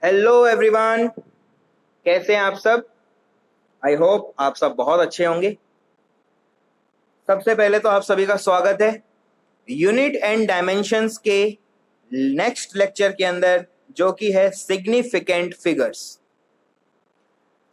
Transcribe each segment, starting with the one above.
Hello everyone, कैसे हैं आप सब। आई होप आप सब बहुत अच्छे होंगे। सबसे पहले तो आप सभी का स्वागत है यूनिट एंड डायमेंशंस के नेक्स्ट लेक्चर के अंदर, जो कि है सिग्निफिकेंट फिगर्स।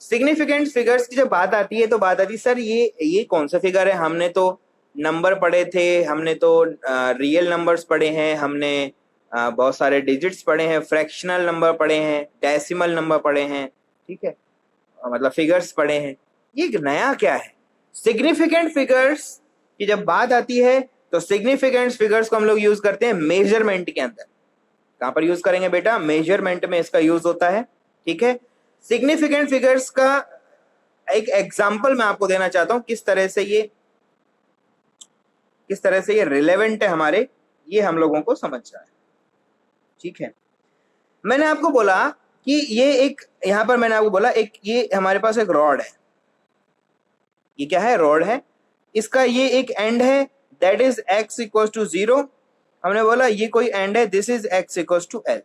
सिग्निफिकेंट फिगर्स की जब बात आती है तो बात आती है सर ये कौन सा फिगर है। हमने तो नंबर पढ़े थे, हमने तो रियल नंबर्स पढ़े हैं, हमने बहुत सारे डिजिट्स पढ़े हैं, फ्रैक्शनल नंबर पढ़े हैं, डेसिमल नंबर पढ़े हैं, ठीक है, मतलब फिगर्स पढ़े हैं। ये नया क्या है? सिग्निफिकेंट फिगर्स की जब बात आती है तो सिग्निफिकेंट फिगर्स को हम लोग यूज करते हैं मेजरमेंट के अंदर। कहां पर यूज करेंगे बेटा? मेजरमेंट में इसका यूज होता है, ठीक है। सिग्निफिकेंट फिगर्स का एक एग्जांपल मैं आपको देना चाहता हूं, किस तरह से ये रिलेवेंट है हमारे, ये हम लोगों को समझना है, ठीक है। मैंने आपको बोला कि ये एक, यहां पर मैंने आपको बोला एक, ये हमारे पास एक रॉड है। ये क्या है? रॉड है। इसका ये एक एंड है, that is x equal to 0। हमने बोला ये कोई एंड है, this is x equal to l।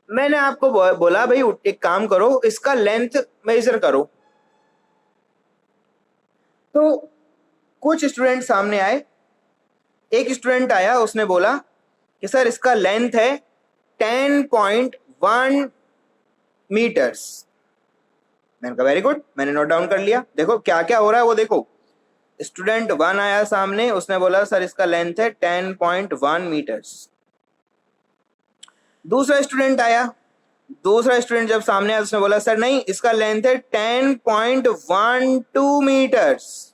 मैंने आपको बोला भाई एक काम करो, इसका लेंथ मेजर करो। तो कुछ स्टूडेंट सामने आए। एक स्टूडेंट आया, उसने बोला कि सर इसका लेंथ है 10.1 मीटर्स। मैंने कहा वेरी गुड, मैंने नोट डाउन कर लिया। देखो क्या क्या हो रहा है वो देखो। स्टूडेंट 1 आया सामने, उसने बोला सर इसका लेंथ है 10.1 मीटर्स। दूसरा स्टूडेंट आया, दूसरा स्टूडेंट जब सामने आया उसने बोला सर नहीं, इसका लेंथ है 10.12 मीटर्स।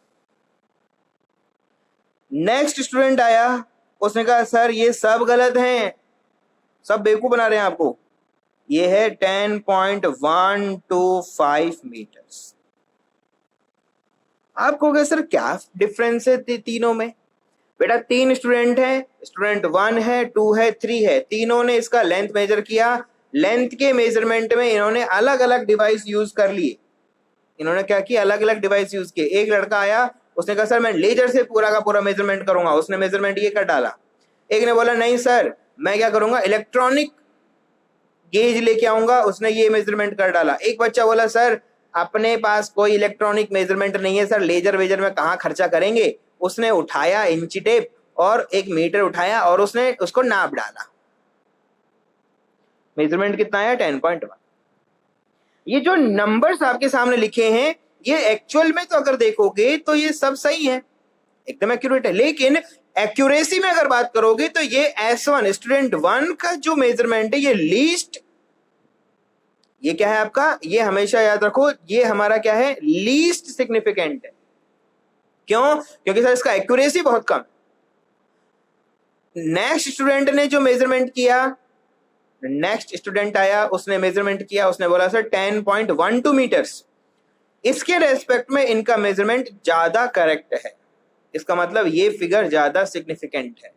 नेक्स्ट स्टूडेंट आया, उसने कहा सर ये सब गलत हैं, सब बेवकूफ बना रहे हैं आपको, ये है 10.125 मीटर्स। आप कहोगे सर क्या डिफरेंस है तीनों में? बेटा तीन स्टूडेंट हैं, स्टूडेंट 1 है, 2 है, 3 है, तीनों ने इसका लेंथ मेजर किया। लेंथ के मेजरमेंट में इन्होंने अलग अलग डिवाइस यूज कर लिए। इन्होंने क्या किया? अलग अलग डिवाइस यूज किए। एक लड़का आया, उसने कहा सर मैं लेजर से पूरा का पूरा मेजरमेंट करूंगा, उसने मेजरमेंट ये कर डाला। एक ने बोला नहीं सर मैं क्या करूंगा, इलेक्ट्रॉनिक गेज लेके आऊंगा, उसने ये मेजरमेंट कर डाला। एक बच्चा बोला सर अपने पास कोई इलेक्ट्रॉनिक मेजरमेंट नहीं है सर, लेजर वेजर में कहां खर्चा करेंगे। उसने उठाया इंची टेप और एक मीटर उठाया और उसने उसको नाप डाला। मेजरमेंट कितना आया? 10.1। ये जो नंबर्स आपके सामने लिखे हैं, ये एक्चुअल में तो अगर देखोगे तो ये सब सही है, एकदम एक्यूरेट है। लेकिन एक्यूरेसी में अगर बात करोगे तो ये S1 स्टूडेंट 1 का जो मेजरमेंट है, ये लीस्ट, ये क्या है आपका, ये हमेशा याद रखो, ये हमारा क्या है? लीस्ट सिग्निफिकेंट है। क्यों? क्योंकि सर इसका एक्यूरेसी बहुत कम। नेक्स्ट स्टूडेंट ने जो मेजरमेंट किया, नेक्स्ट स्टूडेंट आया, उसने मेजरमेंट किया, उसने बोला सर 10.12 मीटर्स। इसके रेस्पेक्ट में इनका मेजरमेंट ज्यादा करेक्ट है, इसका मतलब ये फिगर ज्यादा सिग्निफिकेंट है।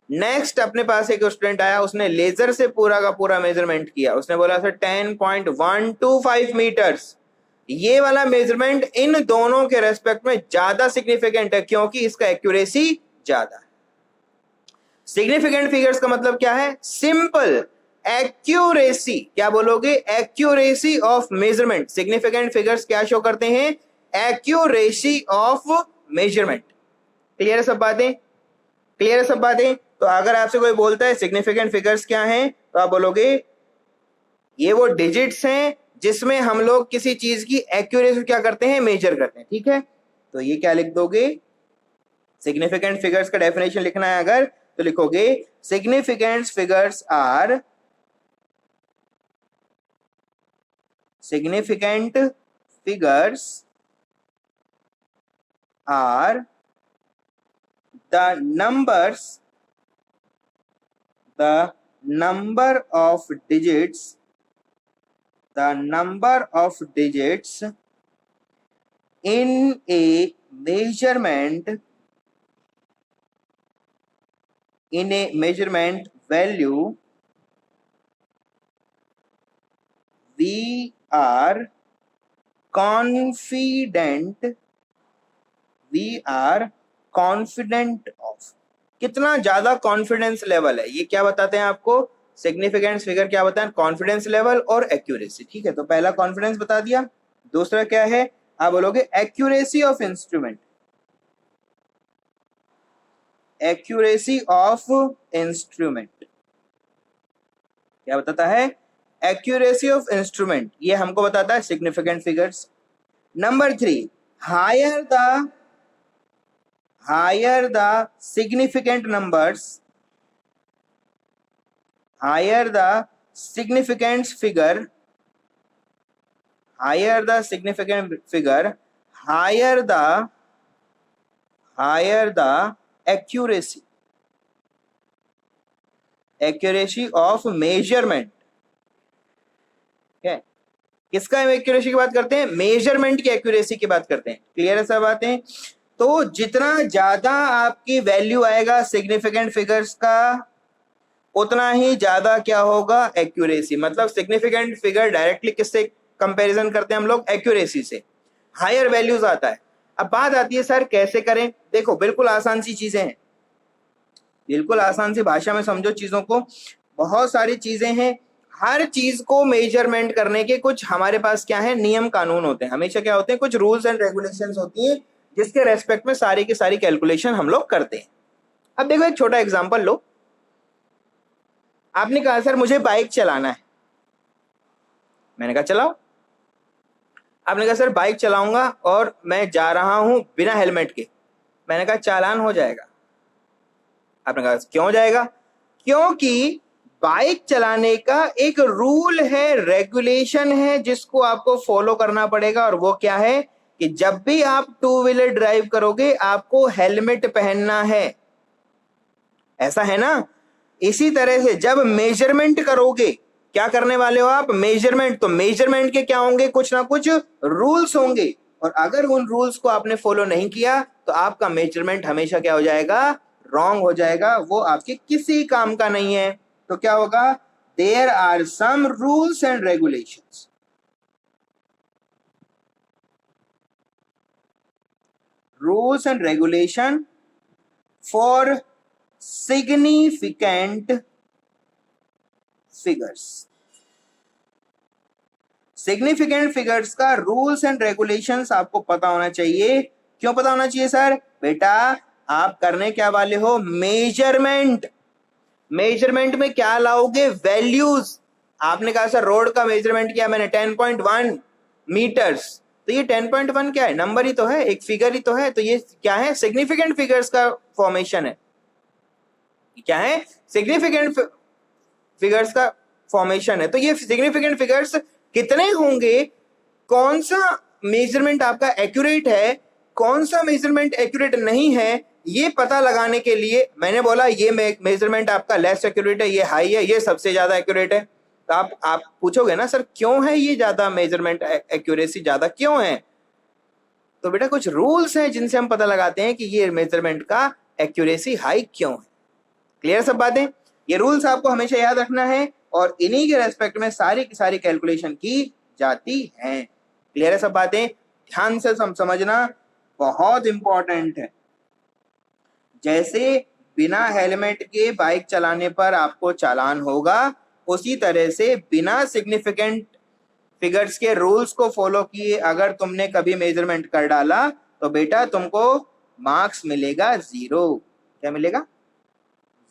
नेक्स्ट अपने पास एक स्टूडेंट आया, उसने लेजर से पूरा का पूरा मेजरमेंट किया, उसने बोला सर 10.125 मीटर्स। ये वाला मेजरमेंट इन दोनों के रेस्पेक्ट में ज्यादा सिग्निफिकेंट है, क्योंकि इसका एक्यूरेसी ज्यादा है। सिग्निफिकेंट फिगर्स का मतलब क्या है? Simple accuracy. क्या बोलोगे? Accuracy of measurement. Significant figures क्या शो करते हैं? Accuracy of measurement. क्लियर है सब बातें? क्लियर है सब बातें? तो अगर आपसे कोई बोलता है सिग्निफिकेंट फिगर्स क्या हैं, तो आप बोलोगे ये वो डिजिट्स हैं जिसमें हम लोग किसी चीज की एक्यूरेसी क्या करते हैं? मेजर करते हैं, ठीक है। तो ये क्या लिख दोगे? सिग्निफिकेंट फिगर्स का डेफिनेशन लिखना है अगर, तो लिखोगे significant figures are, significant figures are the numbers, the number of digits, the number of digits in a measurement, in a measurement value we are confident, we are confident of। कितना ज्यादा confidence level है, ये क्या बताते हैं आपको? Significance figure क्या बताएं? कॉन्फिडेंस लेवल और एक्यूरेसी। ठीक है, तो पहला कॉन्फिडेंस बता दिया, दूसरा क्या है आप बोलोगे? Accuracy of instrument. Accuracy of instrument क्या बताता है? एक्यूरेसी ऑफ इंस्ट्रूमेंट, ये हमको बताता है significant figures. Number 3, higher the significant numbers, higher the significant figure, higher the significant figure, higher the accuracy of measurement। है किसका एक्यूरेसी की बात करते हैं? मेजरमेंट की एक्यूरेसी की बात करते हैं। क्लियर है सब बातें? तो जितना ज्यादा आपकी वैल्यू आएगा सिग्निफिकेंट फिगर्स का, उतना ही ज्यादा क्या होगा? एक्यूरेसी। मतलब सिग्निफिकेंट फिगर डायरेक्टली किससे कंपैरिजन करते हैं हम लोग? एक्यूरेसी से। हायर वैल्यूज आता है। अब बात आती है सर कैसे करें? देखो बिल्कुल आसान सी चीजें हैं, बिल्कुल आसान सी भाषा में समझो चीजों को। बहुत सारी चीजें हैं, हर चीज को मेजरमेंट करने के कुछ हमारे पास क्या है? नियम कानून होते हैं। हमेशा क्या होते हैं? कुछ रूल्स एंड रेगुलेशंस होती हैं जिसके रेस्पेक्ट में सारी की सारी कैलकुलेशन हम लोग करते हैं। अब देखो एक छोटा एग्जांपल लो। आपने कहा सर मुझे बाइक चलाना है, मैंने कहा चलाओ। आपने कहा सर बाइक चलाऊंगा और मैं जा रहा हूं बिना हेलमेट के, मैंने कहा चालान हो जाएगा। आपने कहा क्यों जाएगा? क्योंकि बाइक चलाने का एक रूल है, रेगुलेशन है जिसको आपको फॉलो करना पड़ेगा। और वो क्या है कि जब भी आप टू व्हीलर ड्राइव करोगे आपको हेलमेट पहनना है। ऐसा है ना? इसी तरह से जब मेजरमेंट करोगे, क्या करने वाले हो आप? मेजरमेंट। तो मेजरमेंट के क्या होंगे? कुछ ना कुछ रूल्स होंगे, और अगर उन रूल्स को आपने फॉलो नहीं किया तो आपका मेजरमेंट हमेशा क्या हो जाएगा? रॉन्ग हो जाएगा, वो आपके किसी काम का नहीं है। तो क्या होगा? There are some rules and regulations. Rules and regulation for significant figures. Significant figures का रूल्स एंड रेगुलेशंस आपको पता होना चाहिए। क्यों पता होना चाहिए सर? बेटा आप करने क्या वाले हो? मेजरमेंट। मेजरमेंट में क्या लाओगे? वैल्यूज। आपने कहा सर रोड का मेजरमेंट किया मैंने 10.1 मीटर्स, तो ये 10.1 क्या है? नंबर ही तो है, एक फिगर ही तो है। तो ये क्या है? सिग्निफिकेंट फिगर्स का फॉर्मेशन है। क्या है? सिग्निफिकेंट फिगर्स का फॉर्मेशन है। तो ये सिग्निफिकेंट फिगर्स कितने होंगे, कौन सा मेजरमेंट आपका एक्यूरेट है, कौन सा मेजरमेंट एक्यूरेट नहीं है, ये पता लगाने के लिए मैंने बोला ये मेजरमेंट आपका लेस एक्यूरेट है, ये हाई है, ये सबसे ज्यादा एक्यूरेट है। तो आप पूछोगे ना सर क्यों है ये ज्यादा, मेजरमेंट एक्यूरेसी ज्यादा क्यों है? तो बेटा कुछ रूल्स हैं जिनसे हम पता लगाते हैं कि ये मेजरमेंट का एक्यूरेसी हाई क्यों है। क्लियर सब बातें? ये रूल्स आपको हमेशा याद रखना है और इन्हीं के रेस्पेक्ट में सारी की सारी कैलकुलेशन की जाती है। क्लियर है सब बातें? ध्यान से समझना, बहुत इंपॉर्टेंट है। जैसे बिना हेलमेट के बाइक चलाने पर आपको चालान होगा, उसी तरह से बिना सिग्निफिकेंट फिगर्स के रूल्स को फॉलो किए अगर तुमने कभी मेजरमेंट कर डाला तो बेटा तुमको मार्क्स मिलेगा 0। क्या मिलेगा?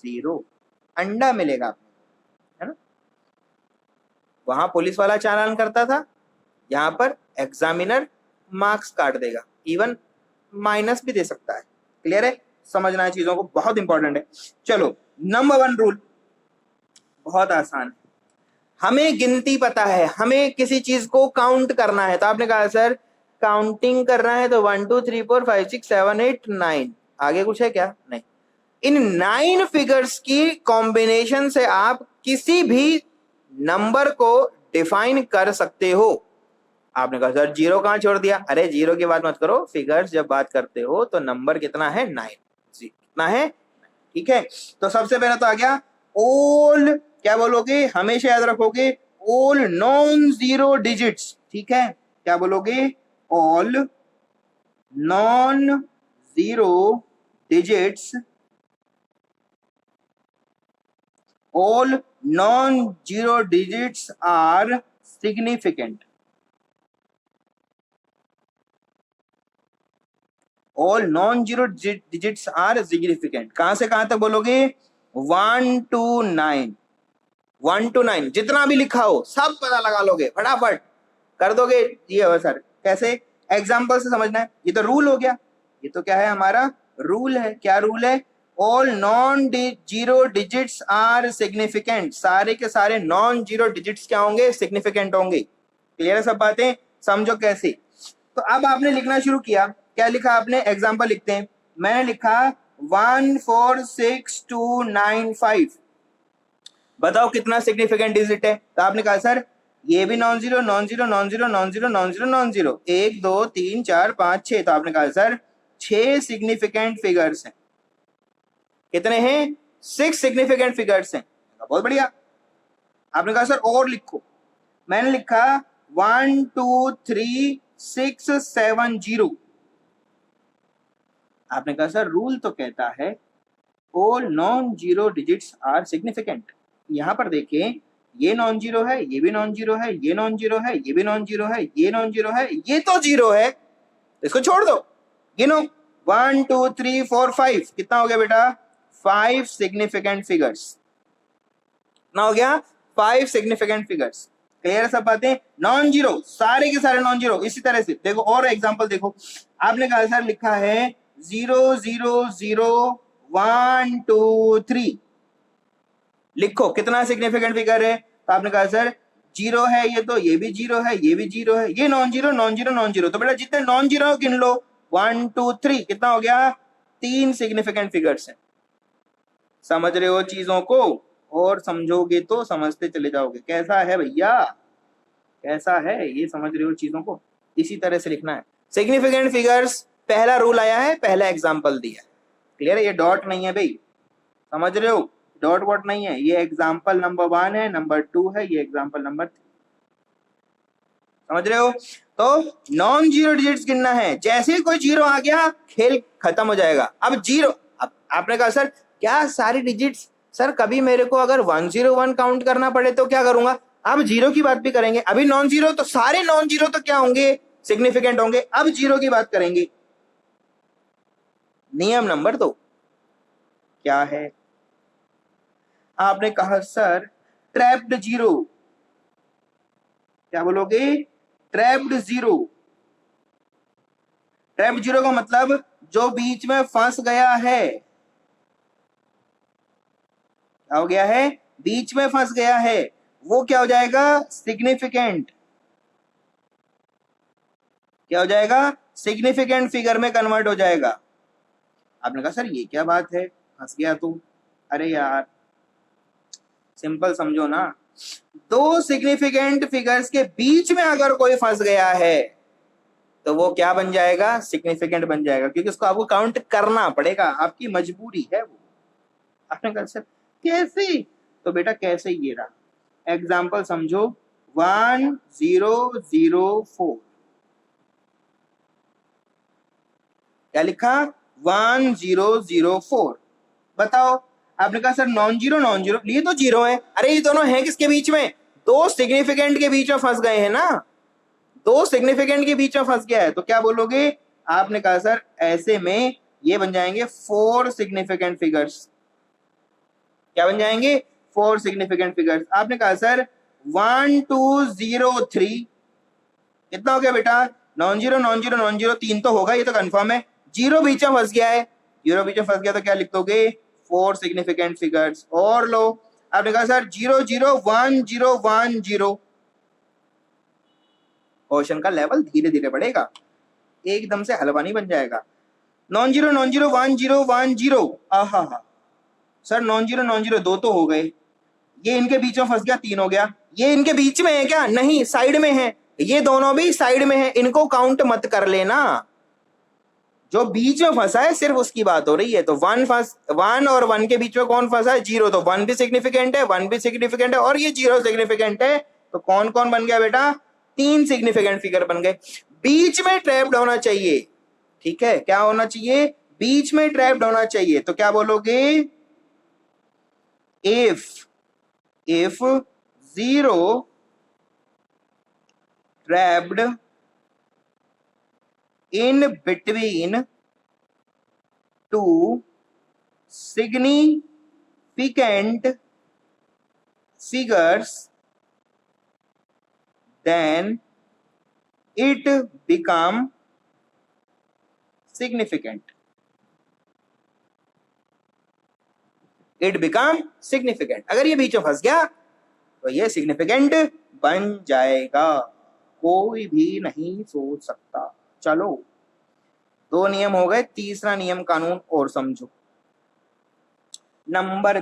0 अंडा मिलेगा, है ना? वहां पुलिस वाला चालान करता था, यहां पर एग्जामिनर मार्क्स काट देगा, इवन माइनस भी दे सकता है। क्लियर है? समझना है चीजों को, बहुत इंपॉर्टेंट है। चलो नंबर 1 रूल बहुत आसान है। हमें गिनती पता है, हमें किसी चीज को काउंट करना है। तो आपने कहा सर काउंटिंग करना है तो 1 2 3 4 5 6 7 8 9, आगे कुछ है क्या? नहीं। इन 9 फिगर्स की कॉम्बिनेशन से आप किसी भी नंबर को डिफाइन कर सकते हो। आपने कहा सर 0 कहां छोड़ दिया? अरे 0 की बात मत करो, फिगर्स जब बात करते हो तो नंबर कितना है? 9। कितना है? ठीक है, तो सबसे पहले तो आ गया ऑल, क्या बोलोगे? हमेशा याद रखोगे ऑल नॉन जीरो डिजिट्स। ठीक है, क्या बोलोगे? All non zero digits, all non zero digits are significant. All non zero digits are significant. कहां से कहां तक बोलोगे? 1 to 9, 1 to 9 जितना भी लिखा हो सब पता लगा लोगे, फटाफट कर दोगे। ये हो सर कैसे? एग्जाम्पल से समझना है। ये तो रूल हो गया, ये तो क्या है हमारा रूल है। क्या रूल है? All non zero digits are significant. सारे के सारे नॉन जीरो डिजिट्स क्या होंगे? सिग्निफिकेंट होंगे। क्लियर है सब बातें? समझो कैसे। तो अब आपने लिखना शुरू किया। क्या लिखा आपने? एग्जाम्पल लिखते हैं। मैंने लिखा 146295। बताओ कितना सिग्निफिकेंट डिजिट है? तो आपने कहा सर ये भी non zero, non zero, non zero, non zero, non zero, non zero, 1 2 3 4 5 6। तो आपने कहा सर 6 सिग्निफिकेंट फिगर्स हैं। कितने हैं? 6 सिग्निफिकेंट फिगर्स हैं। बहुत बढ़िया। आपने कहा सर और लिखो। मैंने लिखा 1 2 3 6 7 0। आपने कहा सर रूल तो कहता है all non zero digits are significant. यहां पर देखें, ये नॉन जीरो है, ये भी नॉन जीरो है, ये नॉन जीरो है, ये भी नॉन जीरो है, ये नॉन जीरो है, ये तो जीरो है, इसको छोड़ दो। गिनो 1 2 3 4 5। कितना हो गया बेटा? 5 सिग्निफिकेंट फिगर्स। ना हो गया? 5 सिग्निफिकेंट फिगर्स। क्लियर सब बातें? नॉन जीरो, सारे के सारे नॉन जीरो। इसी तरह से देखो और एग्जांपल देखो। आपने कहा सर लिखा है 0 0 0 1 2 3। लिखो कितना सिग्निफिकेंट फिगर है? तो आपने कहा सर जीरो है, ये तो ये भी जीरो है, ये भी जीरो है, ये non zero, non zero, non zero. तो बेटा जितने नॉन जीरो गिन लो। 1 2 3 कितना हो गया? 3 सिग्निफिकेंट फिगर्स हैं। समझ रहे हो चीजों को? और समझोगे तो समझते चले जाओगे। कैसा है भैया? कैसा है? ये समझ रहे हो चीजों को? इसी तरह से लिखना है। सिग्निफिकेंट फिगर्स पहला रूल आया है, पहला एग्जाम्पल दिया। क्लियर है? ये डॉट नहीं है भाई, समझ रहे हो? डॉट वॉट नहीं है। ये एग्जाम्पल नंबर 1 है, नंबर 2 है, ये एग्जाम्पल नंबर 3। समझ रहे हो? तो नॉन जीरो डिजिट्स गिनना है। जैसे ही कोई जीरो आ गया खेल खत्म हो जाएगा। अब जीरो, अब आपने कहा सर क्या सारी डिजिट्स? सर कभी मेरे को अगर 101 काउंट करना पड़े तो क्या करूंगा? अब जीरो की बात भी करेंगे। अभी नॉन जीरो, तो सारे नॉन जीरो तो क्या होंगे? सिग्निफिकेंट होंगे। अब जीरो की बात करेंगे। नियम नंबर 2 क्या है? आपने कहा सर ट्रैप्ड जीरो। क्या बोलोगे? Trapped zero. ट्रैप्ड जीरो का मतलब जो बीच में फंस गया है। क्या हो गया है? बीच में फंस गया है। वो क्या हो जाएगा? सिग्निफिकेंट। क्या हो जाएगा? सिग्निफिकेंट फिगर में कन्वर्ट हो जाएगा। आपने कहा सर ये क्या बात है, फंस गया तू? अरे यार सिंपल समझो ना। दो सिग्निफिकेंट फिगर्स के बीच में अगर कोई फंस गया है तो वो क्या बन जाएगा? सिग्निफिकेंट बन जाएगा, क्योंकि उसको आपको काउंट करना पड़ेगा, आपकी मजबूरी है वो। आपने कहा सर कैसे? तो बेटा कैसे ये रहा, एग्जाम्पल समझो। 1004। क्या लिखा? 1004। बताओ। आपने कहा sir non zero, non zero, ये तो जीरो है। अरे ये दोनों है किसके बीच में? दो सिग्निफिकेंट के बीच में फंस गए हैं ना। दो सिग्निफिकेंट के बीच में फंस गया है, तो क्या बोलोगे? आपने कहा सर ऐसे में ये बन जाएंगे 4 सिग्निफिकेंट फिगर्स। क्या बन जाएंगे? 4 सिग्निफिकेंट फिगर्स। आपने कहा सर 1203। कितना हो गया बेटा? Non zero, non zero, non zero, 3 तो होगा, ये तो कंफर्म है। जीरो बीच में फंस गया है। जीरो बीच में फंस गया तो क्या लिख दोगे? 4 सिग्निफिकेंट फिगर्स। और लो, आपने कहा सर 001010। क्वेश्चन का लेवल धीरे धीरे बढ़ेगा, एकदम से हलवा नहीं बन जाएगा। Non zero, non zero, 1010। आहा sir non zero, non zero, 2 तो हो गए। ये इनके बीच में फंस गया, 3 हो गया। ये इनके बीच में है क्या? नहीं, साइड में है। ये दोनों भी साइड में है, इनको काउंट मत कर लेना। जो बीच में फंसा है सिर्फ उसकी बात हो रही है। तो 1 और 1 के बीच में कौन फंसा है? जीरो। तो 1 भी सिग्निफिकेंट है, 1 भी सिग्निफिकेंट है, और ये जीरो सिग्निफिकेंट है। तो कौन कौन बन गया बेटा? 3 सिग्निफिकेंट फिगर बन गए। बीच में ट्रैप्ड होना चाहिए। ठीक है, क्या होना चाहिए? बीच में ट्रैप्ड होना चाहिए। तो क्या बोलोगे? If if zero trapped in between two significant figures, then it become significant. It become significant. अगर ये बीच में फंस गया तो ये सिग्निफिकेंट बन जाएगा, कोई भी नहीं सोच सकता। चलो 2 नियम हो गए, तीसरा नियम कानून और समझो। नंबर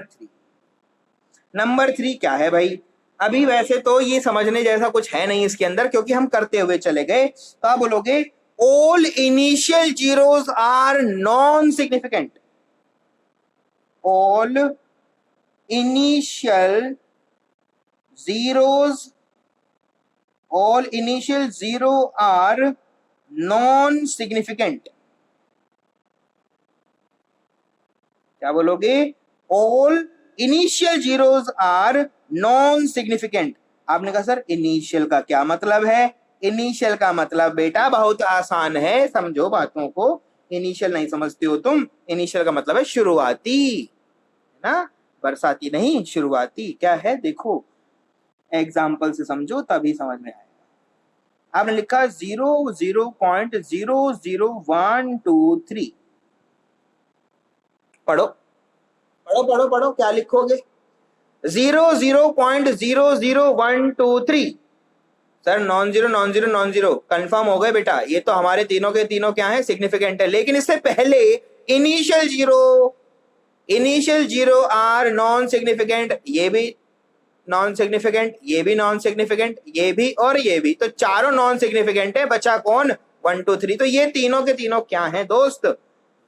3 क्या है भाई? अभी वैसे तो ये समझने जैसा कुछ है नहीं इसके अंदर, क्योंकि हम करते हुए चले गए। तो आप बोलोगे all initial zeros are non significant. All initial zero are non significant. क्या बोलोगे? All initial zeros are non significant. आपने कहा सर इनिशियल का क्या मतलब है? इनिशियल का मतलब बेटा बहुत आसान है, समझो बातों को। इनिशियल नहीं समझते हो तुम? इनिशियल का मतलब है शुरुआती, है ना? बरसाती नहीं, शुरुआती। क्या है देखो, एग्जाम्पल से समझो तभी समझ में आएगा। आपने लिखा 0.00123। पढ़ो पढ़ो पढ़ो पढ़ो, क्या लिखोगे? 0.00123। सर नॉन जीरो कंफर्म हो गए बेटा? ये तो हमारे तीनों के तीनों क्या है? सिग्निफिकेंट है। लेकिन इससे पहले initial zero are non significant, ये भी नॉन सिग्निफिकेंट, ये भी नॉन सिग्निफिकेंट, ये भी और ये भी, तो चारों नॉन सिग्निफिकेंट है। बचा कौन? 1 2 3। तो ये तीनों के तीनों क्या हैं दोस्त?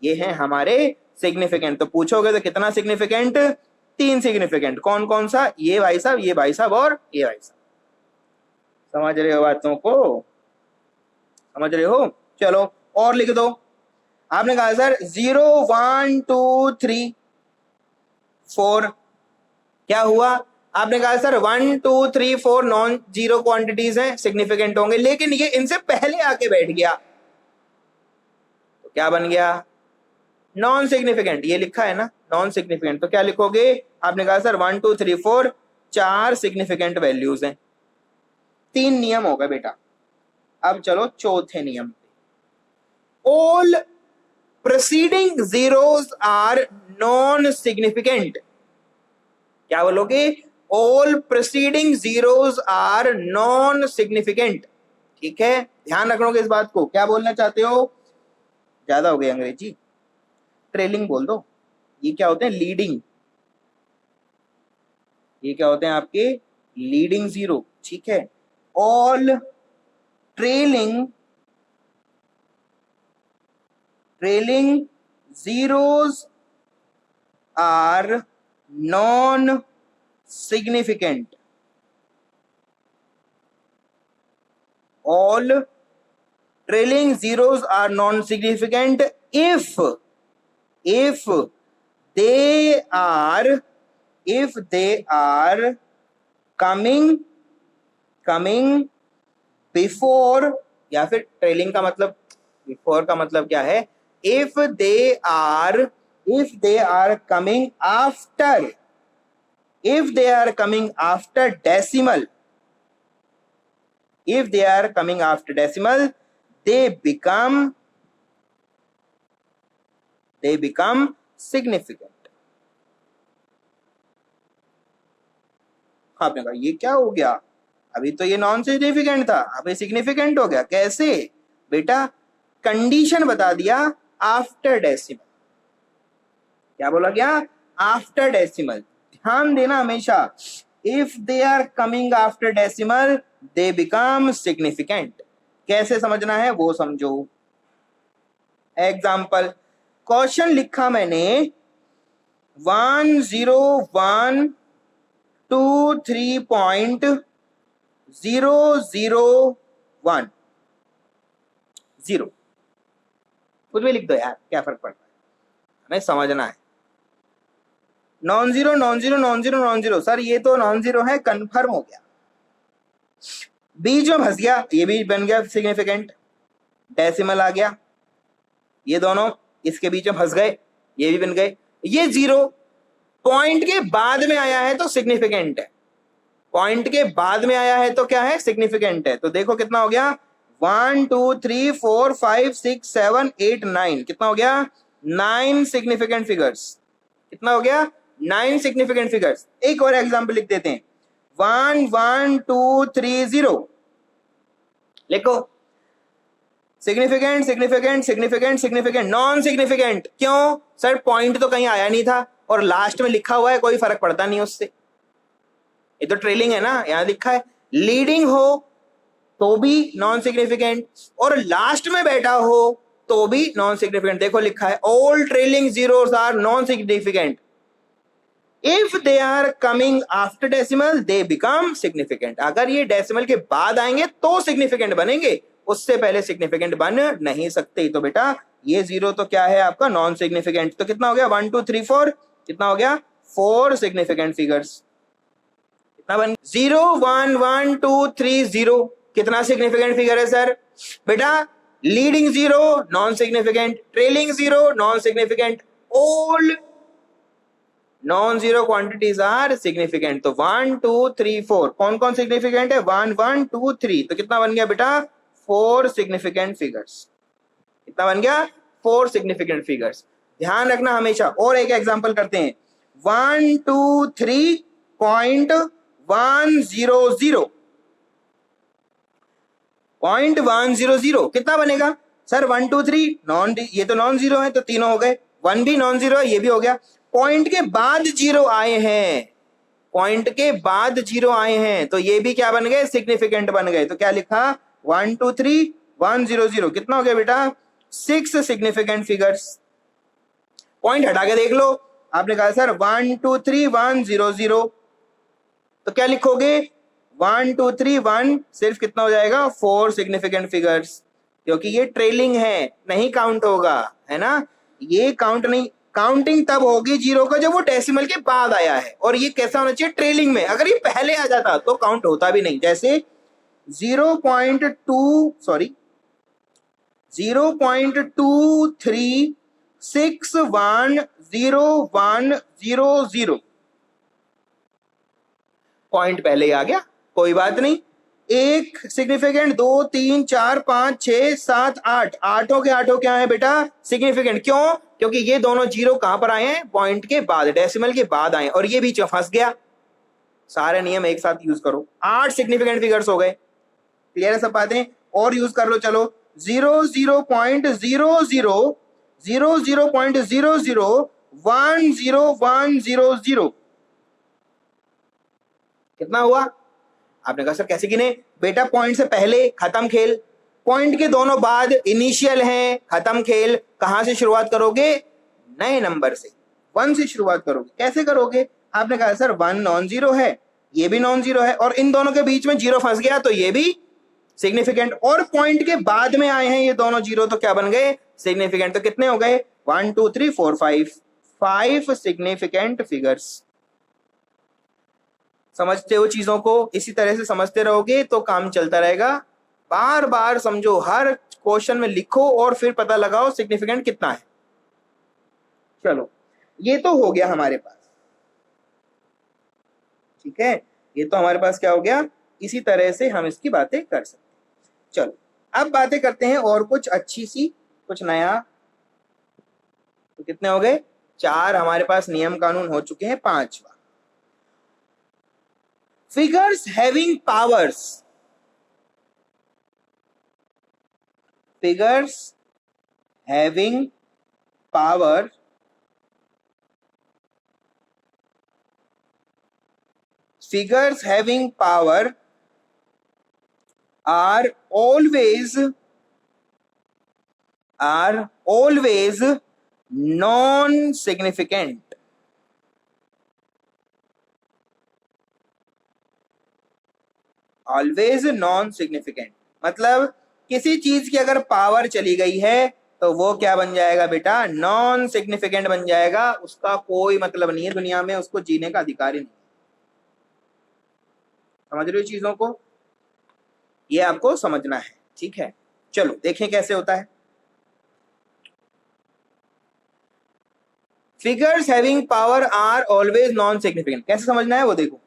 ये हैं हमारे सिग्निफिकेंट। तो पूछोगे तो कितना सिग्निफिकेंट? 3 सिग्निफिकेंट। कौन कौन सा? ये भाई साहब, ये भाई साहब और ये भाई साहब। समझ रहे हो बातों को? समझ रहे हो? चलो और लिख दो। आपने कहा सर 0 1 2 3 4, क्या हुआ? आपने कहा सर 1 2 3 4 नॉन जीरो क्वांटिटीज हैं, सिग्निफिकेंट होंगे, लेकिन ये इनसे पहले आके बैठ गया तो क्या बन गया? Non significant. ये लिखा है ना नॉन सिग्निफिकेंट, तो क्या लिखोगे? आपने कहा सर 1 2 3 4 4 सिग्निफिकेंट वैल्यूज हैं। 3 नियम हो गए बेटा। अब चलो चौथे नियम पे। All preceding zeros are non significant. क्या बोलोगे? All preceding zeros are non significant. ठीक है, ध्यान रखोगे इस बात को। क्या बोलना चाहते हो? ज्यादा हो गई अंग्रेजी, ट्रेलिंग बोल दो। ये क्या होते हैं? लीडिंग। ये क्या होते हैं आपके? Leading zero. ठीक है, all trailing zeros are non significant. All trailing zeros are non-significant if they are coming before, या फिर ट्रेलिंग का मतलब बिफोर का मतलब क्या है? if they are coming after decimal, if they are coming after decimal, they become significant. आपने कहा ये क्या हो गया? अभी तो ये नॉन सिग्निफिकेंट था, अभी सिग्निफिकेंट हो गया। कैसे बेटा? कंडीशन बता दिया, आफ्टर डेसिमल। क्या बोला गया? After decimal. ध्यान देना हमेशा, if they are coming after decimal they become significant. कैसे समझना है वो समझो। एग्जाम्पल, क्वेश्चन लिखा मैंने 10123.001 0। कुछ भी लिख दो यार, क्या फर्क पड़ता है, हमें समझना है। Non zero non zero non zero non zero, sir ये तो नॉन जीरो है, कंफर्म हो गया। बीच में फंस गया, ये भी बन गया सिग्निफिकेंट, डेसिमल आ गया, ये दोनों इसके बीच में फंस गए, ये भी बन गए। ये जीरो पॉइंट के बाद में आया है तो सिग्निफिकेंट है, पॉइंट के बाद में आया है तो क्या है, सिग्निफिकेंट है। तो देखो कितना हो गया, 1 2 3 4 5 6 7 8 9, कितना हो गया, 9 सिग्निफिकेंट फिगर्स। कितना हो गया, 9 सिग्निफिकेंट फिगर्स। एक और एग्जांपल लिख देते हैं, 1 1 2 3 0, लिखो significant significant significant significant non significant. क्यों सर, पॉइंट तो कहीं आया नहीं था और लास्ट में लिखा हुआ है, कोई फर्क पड़ता नहीं उससे, ये तो ट्रेलिंग है ना, यहां लिखा है। लीडिंग हो तो भी नॉन सिग्निफिकेंट, और लास्ट में बैठा हो तो भी नॉन सिग्निफिकेंट। देखो लिखा है, all trailing zeros are non significant, if they are coming after decimal they become significant. अगर ये डेसिमल के बाद आएंगे तो सिग्निफिकेंट बनेंगे, उससे पहले सिग्निफिकेंट बन नहीं सकते। तो बेटा ये जीरो तो क्या है आपका, नॉन सिग्निफिकेंट। तो कितना हो गया, 1 2 3 4, कितना हो गया, 4 सिग्निफिकेंट फिगर्स। कितना बन, 0 1 1 2 3 0, कितना सिग्निफिकेंट फिगर है सर, बेटा leading zero non significant, trailing zero non significant, all non zero quantities are significant. तो 1 2 3 4 कौन कौन सिग्निफिकेंट है, 1 1 2 3, तो कितना बन गया बेटा, 4 सिग्निफिकेंट फिगर्स। कितना बन गया, 4 सिग्निफिकेंट फिगर्स। ध्यान रखना हमेशा। और एक एग्जांपल करते हैं, 1 2 3.100, 0.100 कितना बनेगा सर, 1 2 3 नॉन, ये तो नॉन जीरो है तो तीनों हो गए, 1 भी नॉन जीरो है, ये भी हो गया। पॉइंट के बाद जीरो आए हैं, पॉइंट के बाद जीरो आए हैं तो ये भी क्या बन गए, सिग्निफिकेंट बन गए। तो क्या लिखा, 1 2 3 1 0 0, कितना हो गया बेटा, 6 सिग्निफिकेंट फिगर्स। पॉइंट हटा के देख लो, आपने कहा सर 1 2 3 1 0 0, तो क्या लिखोगे, 1 2 3 1, सिर्फ कितना हो जाएगा, 4 सिग्निफिकेंट फिगर्स, क्योंकि ये ट्रेलिंग है, नहीं काउंट होगा, है ना। ये काउंट नहीं, काउंटिंग तब होगी जीरो का जब वो डेसिमल के बाद आया है, और ये कैसा होना चाहिए, ट्रेलिंग में। अगर ये पहले आ जाता तो काउंट होता भी नहीं। जैसे 0.2 सॉरी 0.23610100, पॉइंट पहले ही आ गया, कोई बात नहीं। एक सिग्निफिकेंट, 2 3 4 5 6 7 8, आठों के आठों क्या है बेटा, सिग्निफिकेंट। क्यों, क्योंकि ये दोनों जीरो कहां पर आए हैं, पॉइंट के बाद, डेसिमल के बाद आए, और ये बीच में फंस गया। सारे नियम एक साथ यूज करो, 8 सिग्निफिकेंट फिगर्स हो गए। क्लियर है सब बातें, और यूज कर लो। चलो 0.00.0010010100, कितना हुआ। आपने कहा सर कैसे गिने, बेटा पॉइंट से पहले खत्म खेल, पॉइंट के दोनों बाद इनिशियल है, खत्म खेल। कहां से शुरुआत करोगे, नए नंबर से, 1 से शुरुआत करोगे। कैसे करोगे, आपने कहा सर 1 नॉन जीरो है, ये भी नॉन जीरो है, और इन दोनों के बीच में जीरो फंस गया तो ये भी सिग्निफिकेंट, और पॉइंट के बाद में आए हैं ये दोनों जीरो तो क्या बन गए, सिग्निफिकेंट। तो कितने हो गए, 1 2 3 4 5 सिग्निफिकेंट फिगर्स। समझते हो चीजों को, इसी तरह से समझते रहोगे तो काम चलता रहेगा। बार बार समझो, हर क्वेश्चन में लिखो और फिर पता लगाओ सिग्निफिकेंट कितना है। चलो ये तो हो गया हमारे पास, ठीक है, ये तो हमारे पास क्या हो गया, इसी तरह से हम इसकी बातें कर सकते हैं। चलो अब बातें करते हैं और कुछ अच्छी सी, कुछ नया। तो कितने हो गए, 4 हमारे पास नियम कानून हो चुके हैं। 5वां, figures having powers, figures having power figures having power are always non-significant, always non significant. मतलब किसी चीज की अगर पावर चली गई है तो वो क्या बन जाएगा बेटा, नॉन सिग्निफिकेंट बन जाएगा, उसका कोई मतलब नहीं है दुनिया में, उसको जीने का अधिकार ही नहीं। समझ रहे हो चीजों को, ये आपको समझना है, ठीक है। चलो देखें कैसे होता है। Figures having power are always non significant, कैसे समझना है वो देखो।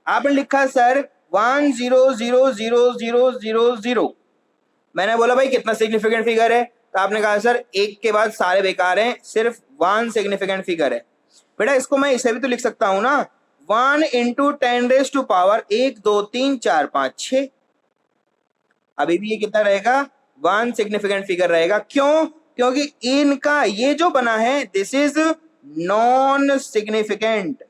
आपने लिखा सर 1 0 0 0 0 0 0, मैंने बोला भाई कितना सिग्निफिकेंट फिगर है, तो आपने कहा सर एक के बाद सारे बेकार हैं, सिर्फ 1 सिग्निफिकेंट फिगर है। बेटा इसको मैं इसे भी तो लिख सकता हूं ना, 1 × 10⁻⁴ 1 2 3 4 5 6। अभी भी ये कितना रहेगा, 1 सिग्निफिकेंट फिगर रहेगा। क्यों? क्योंकि इनका ये जो बना है दिस इज नॉन सिग्निफिकेंट।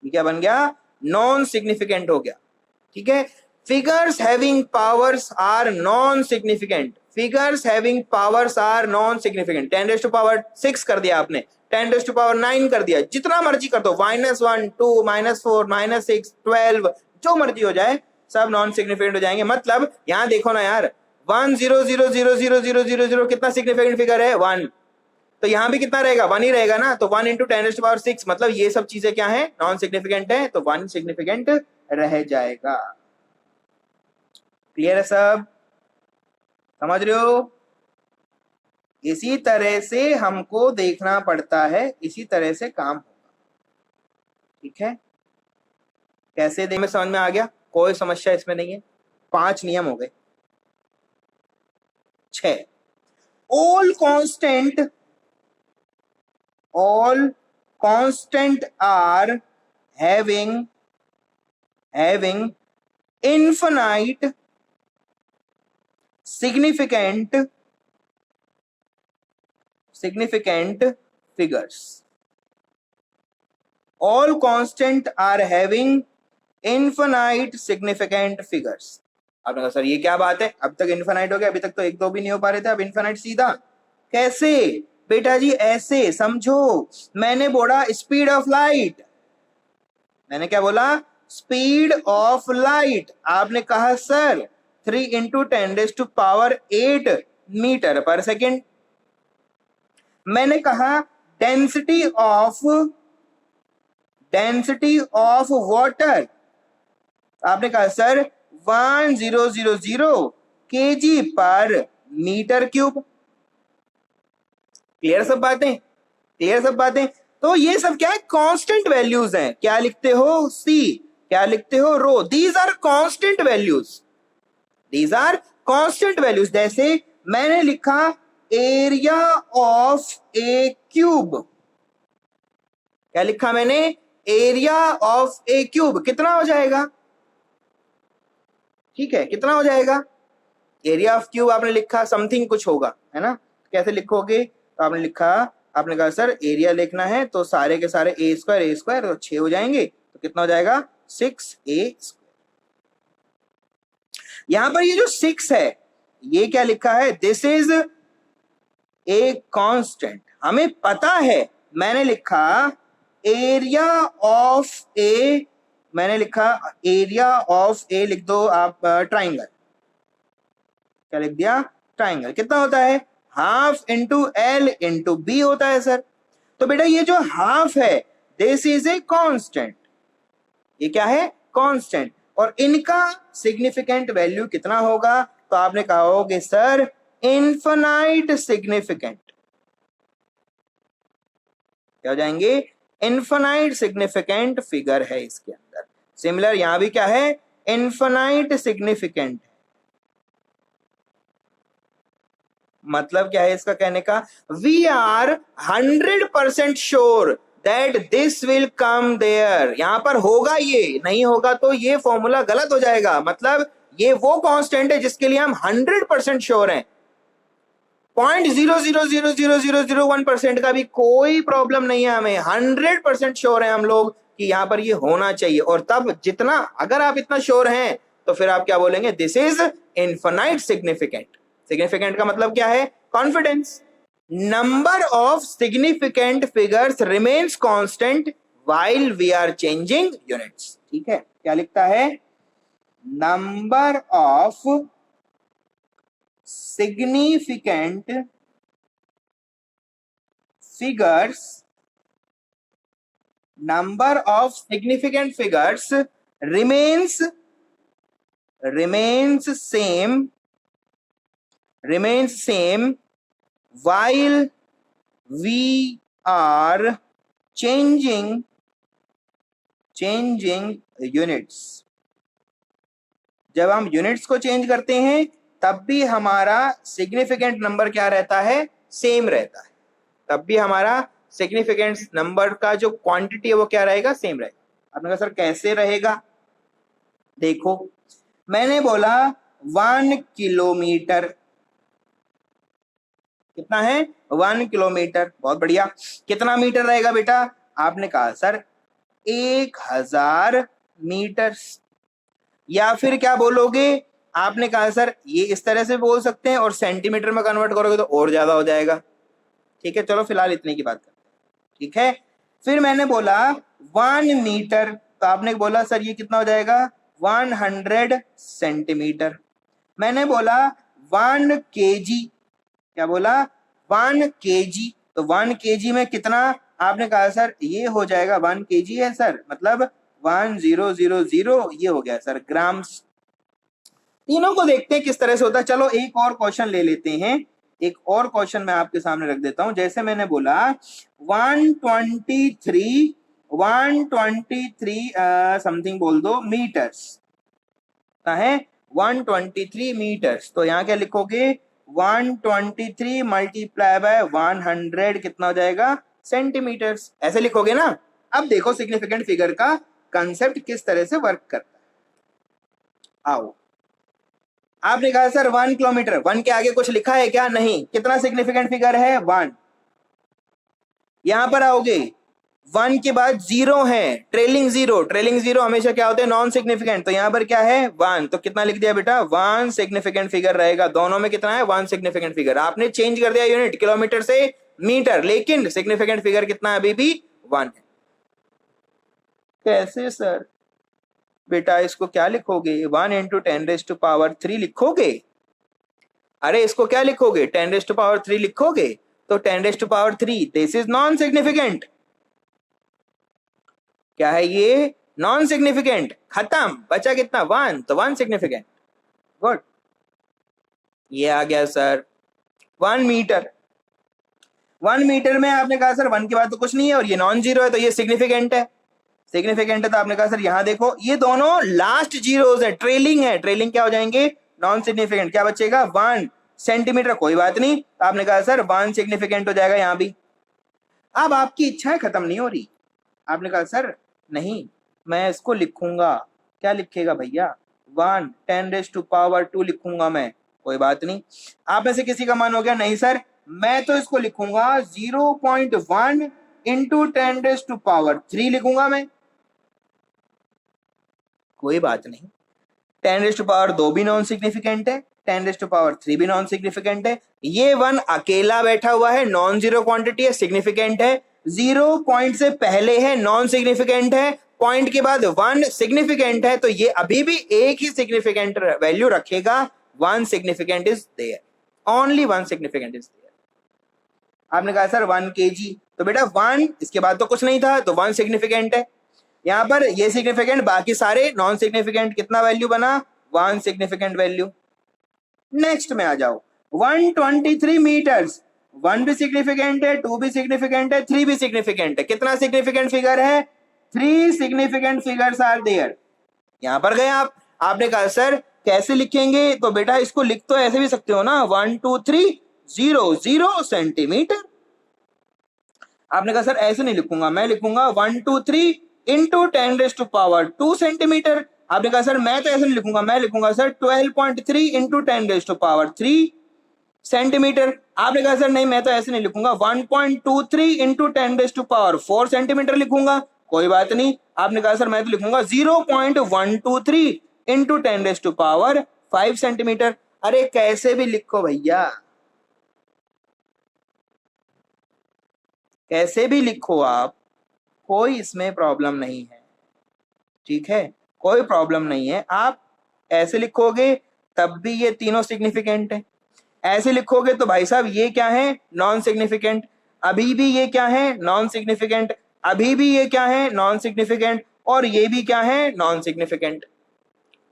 क्या बन गया, नॉन सिग्निफिकेंट हो गया, ठीक है। Figures having powers are non significant, figures having powers are non significant. 10⁻⁶ कर दिया आपने, 10⁻⁹ कर दिया, जितना मर्जी कर दो, -1 2 -4 -6 12 जो मर्जी हो जाए, सब नॉन सिग्निफिकेंट हो जाएंगे। मतलब यहां देखो ना यार, 1 0 0 0 0 0 0 0 कितना सिग्निफिकेंट फिगर है, 1, तो यहां भी कितना रहेगा, 1 ही रहेगा ना, तो 1 × 10⁻⁶, मतलब ये सब चीजें क्या है, नॉन सिग्निफिकेंट है, तो 1 सिग्निफिकेंट रह जाएगा। क्लियर है सब, समझ रहे हो। इसी तरह से हमको देखना पड़ता है, इसी तरह से काम होगा, ठीक है। कैसे दे में समझ में आ गया, कोई समस्या इसमें नहीं है। 5 नियम हो गए। 6, all constant are having infinite significant figures. All constant are having infinite significant figures. आपने कहा सर ये क्या बात है, अब तक इन्फिनाइट हो गया, अभी तक तो 1 2 भी नहीं हो पा रहे थे, अब इन्फिनाइट सीधा कैसे? बेटा जी ऐसे समझो, मैंने बोला स्पीड ऑफ लाइट, मैंने क्या बोला, स्पीड ऑफ लाइट। आपने कहा सर 3 × 10⁸ मीटर पर सेकेंड। मैंने कहा डेंसिटी ऑफ वाटर, आपने कहा सर 1000 kg पर मीटर क्यूब। क्लियर सब बातें, क्लियर सब बातें। तो ये सब क्या है, कांस्टेंट वैल्यूज हैं। क्या लिखते हो, सी, क्या लिखते हो, row, these are constant values, these are constant values. जैसे मैंने लिखा एरिया ऑफ ए क्यूब, क्या लिखा मैंने, एरिया ऑफ ए क्यूब, कितना हो जाएगा, ठीक है, कितना हो जाएगा, एरिया ऑफ क्यूब आपने लिखा समथिंग कुछ होगा, है ना। कैसे लिखोगे, तो आपने लिखा, आपने कहा सर एरिया लिखना है तो सारे के सारे a² तो 6 हो जाएंगे, तो कितना हो जाएगा, 6a²। यहां पर ये जो 6 है ये क्या लिखा है, दिस इज ए कांस्टेंट। हमें पता है, मैंने लिखा एरिया ऑफ ए, मैंने लिखा एरिया ऑफ ए, लिख दो आप ट्राइंगल, क्या लिख दिया, ट्राइंगल। कितना होता है, half into L into B होता है सर। तो बेटा ये जो हाफ है दिस इज ए कांस्टेंट, ये क्या है, कांस्टेंट। और इनका सिग्निफिकेंट वैल्यू कितना होगा, तो आपने कहोगे सर इनफिनाइट सिग्निफिकेंट। क्या हो जाएंगे, इनफिनाइट सिग्निफिकेंट फिगर है इसके अंदर। सिमिलर यहां भी क्या है, इनफिनाइट सिग्निफिकेंट। मतलब क्या है इसका कहने का, we are 100% sure that this will come there, यहां पर होगा, ये नहीं होगा तो ये फॉर्मूला गलत हो जाएगा। मतलब ये वो कांस्टेंट है जिसके लिए हम 100% श्योर हैं, 0.000001% का भी कोई प्रॉब्लम नहीं है हमें, 100% श्योर है हम लोग कि यहां पर ये होना चाहिए। और तब जितना, अगर आप इतना श्योर हैं तो फिर आप क्या बोलेंगे, this is infinite significant. Significant का मतलब क्या है, confidence. Number of significant figures remains constant while we are changing units, ठीक है। क्या लिखता है, number of significant figures, number of significant figures remains same while we are changing units. जब हम यूनिट्स को चेंज करते हैं तब भी हमारा सिग्निफिकेंट नंबर क्या रहता है, सेम रहता है. तब भी हमारा सिग्निफिकेंट नंबर का जो क्वांटिटी है वो क्या रहेगा, सेम रहेगा. आपने कहा सर कैसे रहेगा? देखो मैंने बोला 1 किलोमीटर. कितना है? 1 किलोमीटर. बहुत बढ़िया. कितना मीटर रहेगा बेटा? आपने कहा सर 1000 मीटर. या फिर क्या बोलोगे? आपने कहा सर ये इस तरह से बोल सकते हैं और सेंटीमीटर में कन्वर्ट करोगे तो और ज्यादा हो जाएगा. ठीक है, चलो फिलहाल इतने की बात करते हैं. ठीक है, फिर मैंने बोला 1 मीटर, तो आपने बोला सर ये कितना हो जाएगा, 100 सेंटीमीटर. मैंने बोला 1 केजी, क्या बोला, 1 केजी, तो 1 केजी में कितना? आपने कहा सर ये हो जाएगा 1 केजी है सर, मतलब 1000, ये हो गया सर ग्राम्स. तीनों को देखते हैं किस तरह से होता है. चलो एक और क्वेश्चन ले लेते हैं. एक और क्वेश्चन मैं आपके सामने रख देता हूं. जैसे मैंने बोला 123 समथिंग बोल दो मीटर्स है, 123 मीटर्स. तो यहाँ क्या लिखोगे, 123 मल्टीप्लाई बाय 100 कितना हो जाएगा, सेंटीमीटर्स. ऐसे लिखोगे ना. अब देखो सिग्निफिकेंट फिगर का कंसेप्ट किस तरह से वर्क करता है. आओ, आपने कहा सर 1 किलोमीटर, 1 के आगे कुछ लिखा है क्या? नहीं. कितना सिग्निफिकेंट फिगर है, 1. यहां पर आओगे 1 के बाद 0 है, ट्रेलिंग जीरो हमेशा क्या होते हैं, नॉन सिग्निफिकेंट. तो यहां पर क्या है, 1. तो कितना लिख दिया बेटा, 1 सिग्निफिकेंट फिगर रहेगा. दोनों में कितना है, 1 सिग्निफिकेंट फिगर. आपने चेंज कर दिया यूनिट किलोमीटर से मीटर, लेकिन सिग्निफिकेंट फिगर कितना है, अभी भी 1 है. कैसे सर? बेटा इसको क्या लिखोगे, 1 इंटू 10⁻³ लिखोगे. अरे इसको क्या लिखोगे, 10⁻³ लिखोगे. तो 10⁻³ दिस इज नॉन सिग्निफिकेंट. क्या है ये, नॉन सिग्निफिकेंट. खत्म. बचा कितना, 1. तो 1 सिग्निफिकेंट. गुड. ये आ गया सर 1 मीटर. 1 मीटर में आपने कहा सर 1 के बाद तो कुछ नहीं है और ये नॉन जीरो है, तो ये सिग्निफिकेंट है. सिग्निफिकेंट है तो आपने कहा सर यहाँ देखो ये दोनों लास्ट जीरोस है, ट्रेलिंग है. ट्रेलिंग क्या हो जाएंगे, नॉन सिग्निफिकेंट. क्या बचेगा, 1 सेंटीमीटर. कोई बात नहीं. तो आपने कहा सर 1 सिग्निफिकेंट हो जाएगा यहाँ भी. अब आपकी इच्छाएं खत्म नहीं हो रही. आपने कहा सर नहीं, मैं इसको लिखूंगा. क्या लिखेगा भैया, 1 10⁻² लिखूंगा मैं. कोई बात नहीं. आप में से किसी का मन हो गया, नहीं सर मैं तो इसको लिखूंगा 0.1 इंटू 10⁻³ लिखूंगा मैं. कोई बात नहीं. 10⁻² भी नॉन सिग्निफिकेंट है, 10⁻³ भी नॉन सिग्निफिकेंट है. ये 1 अकेला बैठा हुआ है, नॉन जीरो क्वांटिटी है, सिग्निफिकेंट है. 0 पॉइंट से पहले है, नॉन सिग्निफिकेंट है. पॉइंट के बाद 1 सिग्निफिकेंट है. तो ये अभी भी एक ही सिग्निफिकेंट वैल्यू रखेगा. 1 significant is there, only 1 significant is there. आपने कहा सर 1 केजी, तो बेटा 1 इसके बाद तो कुछ नहीं था, तो 1 सिग्निफिकेंट है. यहां पर ये सिग्निफिकेंट, बाकी सारे नॉन सिग्निफिकेंट. कितना वैल्यू बना, 1 सिग्निफिकेंट वैल्यू. नेक्स्ट में आ जाओ, 123 मीटर्स. 1 भी सिग्निफिकेंट है, 2 भी सिग्निफिकेंट है, 3 भी सिग्निफिकेंट है. कितना सिग्निफिकेंट फिगर है, 3 सिग्निफिकेंट फिगर्स आर देयर. यहां पर गए आप. आपने कहा सर कैसे लिखेंगे, तो बेटा इसको लिख तो ऐसे भी सकते हो ना, 12300 सेंटीमीटर. आपने कहा सर ऐसे नहीं लिखूंगा, मैं लिखूंगा 123 इंटू 10⁻² सेंटीमीटर. आपने कहा सर मैं तो ऐसे नहीं लिखूंगा, मैं लिखूंगा सर 12.3 इंटू 10⁻³ सेंटीमीटर. आपने कहा सर नहीं मैं तो ऐसे नहीं लिखूंगा, 1.23 इंटू 10⁻⁴ सेंटीमीटर लिखूंगा. कोई बात नहीं. आपने कहा सर मैं तो लिखूंगा 0.123 इंटू 10⁻⁵ सेंटीमीटर. अरे कैसे भी लिखो भैया, कैसे भी लिखो आप, कोई इसमें प्रॉब्लम नहीं है. ठीक है, कोई प्रॉब्लम नहीं है. आप ऐसे लिखोगे तब भी ये तीनों सिग्निफिकेंट है. ऐसे लिखोगे तो भाई साहब ये क्या है, नॉन सिग्निफिकेंट, अभी भी ये क्या है, नॉन सिग्निफिकेंट, अभी भी ये क्या है, नॉन सिग्निफिकेंट, और ये भी क्या है, नॉन सिग्निफिकेंट।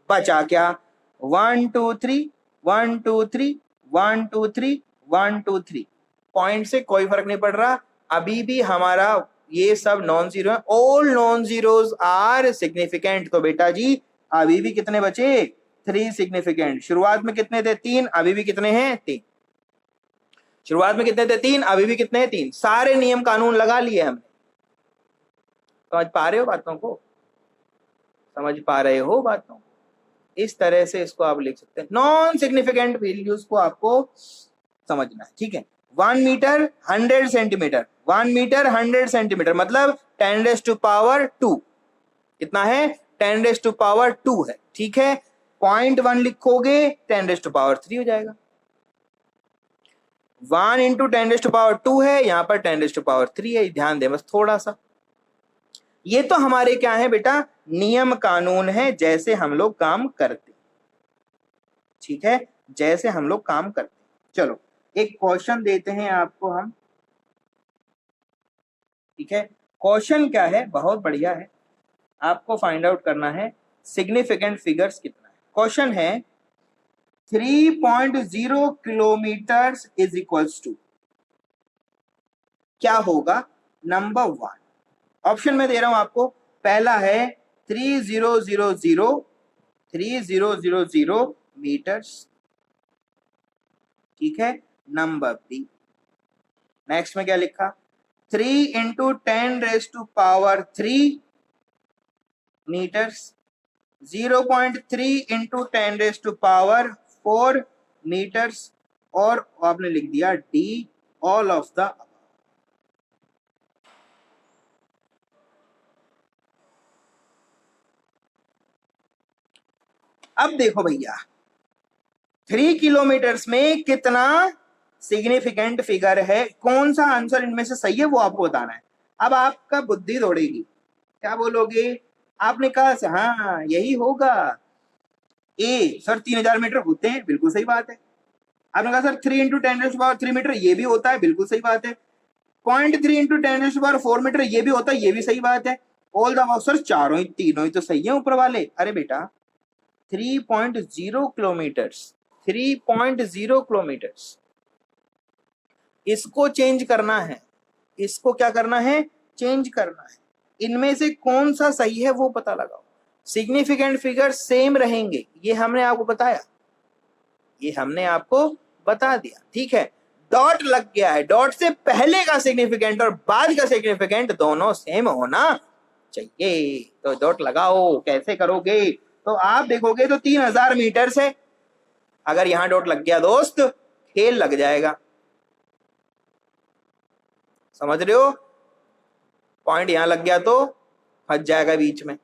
बचा क्या, 1 2 3 1 2 3 1 2 3 1 2 3, पॉइंट से कोई फर्क नहीं पड़ रहा, अभी भी हमारा ये सब नॉन जीरो है, all non zeros are significant. तो बेटा जी अभी भी कितने बचे, 3 सिग्निफिकेंट। शुरुआत में कितने थे, 3, अभी भी कितने हैं, 3। शुरुआत में कितने थे, 3, अभी भी कितने हैं, 3। सारे नियम कानून लगा लिए हमने। समझ पा रहे हो बातों को, समझ पा रहे हो बातों को? इस तरह से इसको आप लिख सकते हैं, नॉन सिग्निफिकेंट वैल्यूज को आपको समझना है, ठीक है। 1 मीटर 100 सेंटीमीटर, 1 मीटर 100 सेंटीमीटर मतलब 10⁻², कितना है, 10⁻², है, ठीक है। 0.1 लिखोगे 10⁻³ हो जाएगा। 1 इंटू 10⁻² है, यहां पर 10⁻³ है, ध्यान दें बस थोड़ा सा। ये तो हमारे क्या है बेटा, नियम कानून है, जैसे हम लोग काम करते, ठीक है, जैसे हम लोग काम करते। चलो एक क्वेश्चन देते हैं आपको हम, ठीक है। क्वेश्चन क्या है, बहुत बढ़िया है, आपको फाइंड आउट करना है सिग्निफिकेंट फिगर्स कितना है। क्वेश्चन है 3.0 किलोमीटर इज इक्वल्स टू, क्या होगा, नंबर 1, ऑप्शन में दे रहा हूं आपको। पहला है 3000 मीटर्स, ठीक है। नंबर बी, नेक्स्ट में क्या लिखा, 3 इंटू 10⁻³ मीटर्स, 0.3 इंटू 10⁻⁴ मीटर्स, और आपने लिख दिया डी, ऑल ऑफ द। अब देखो भैया 3 किलोमीटर्स में कितना सिग्निफिकेंट फिगर है, कौन सा आंसर इनमें से सही है वो आपको बताना है। अब आपका बुद्धि दौड़ेगी, क्या बोलोगे, आपने कहा हाँ यही होगा, ए सर 3000 मीटर होते हैं, बिल्कुल सही बात है। आपने कहा सर 3 इंटू 10⁻³ मीटर ये भी होता है, बिल्कुल सही बात है। 0.3 इंटू 10⁻⁴ मीटर ये भी होता है, ये भी सही बात है। ऑल द सर चारों ही तीनों ही तो सही है ऊपर वाले। अरे बेटा 3.0 किलोमीटर्स, 3.0 किलोमीटर्स, इसको चेंज करना है, इसको क्या करना है, चेंज करना है। इनमें से कौन सा सही है वो पता लगाओ। सिग्निफिकेंट फिगर सेम रहेंगे, ये हमने आपको बताया, ये हमने आपको बता दिया, ठीक है। डॉट लग गया है, डॉट से पहले का सिग्निफिकेंट और बाद का सिग्निफिकेंट दोनों सेम होना चाहिए। तो डॉट लगाओ, कैसे करोगे, तो आप देखोगे तो 3000 मीटर से अगर यहां डॉट लग गया दोस्त, खेल लग जाएगा, समझ रहे हो, पॉइंट यहां लग गया तो फंस जाएगा बीच में,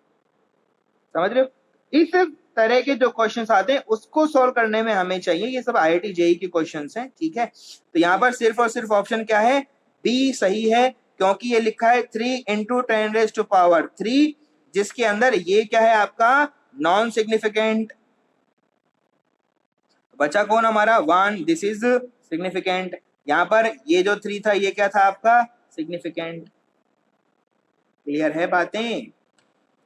समझ रहे हो। इस तरह के जो क्वेश्चंस आते हैं उसको सॉल्व करने में हमें चाहिए, ये सब IIT JEE के क्वेश्चंस हैं, ठीक है। तो यहाँ पर सिर्फ और सिर्फ ऑप्शन क्या है, बी सही है, क्योंकि ये लिखा है 3 इंटू 10⁻³ जिसके अंदर ये क्या है आपका, नॉन सिग्निफिकेंट। बचा कौन हमारा, 1, दिस इज सिग्निफिकेंट। यहाँ पर ये जो 3 था ये क्या था आपका, सिग्निफिकेंट। क्लियर है बातें,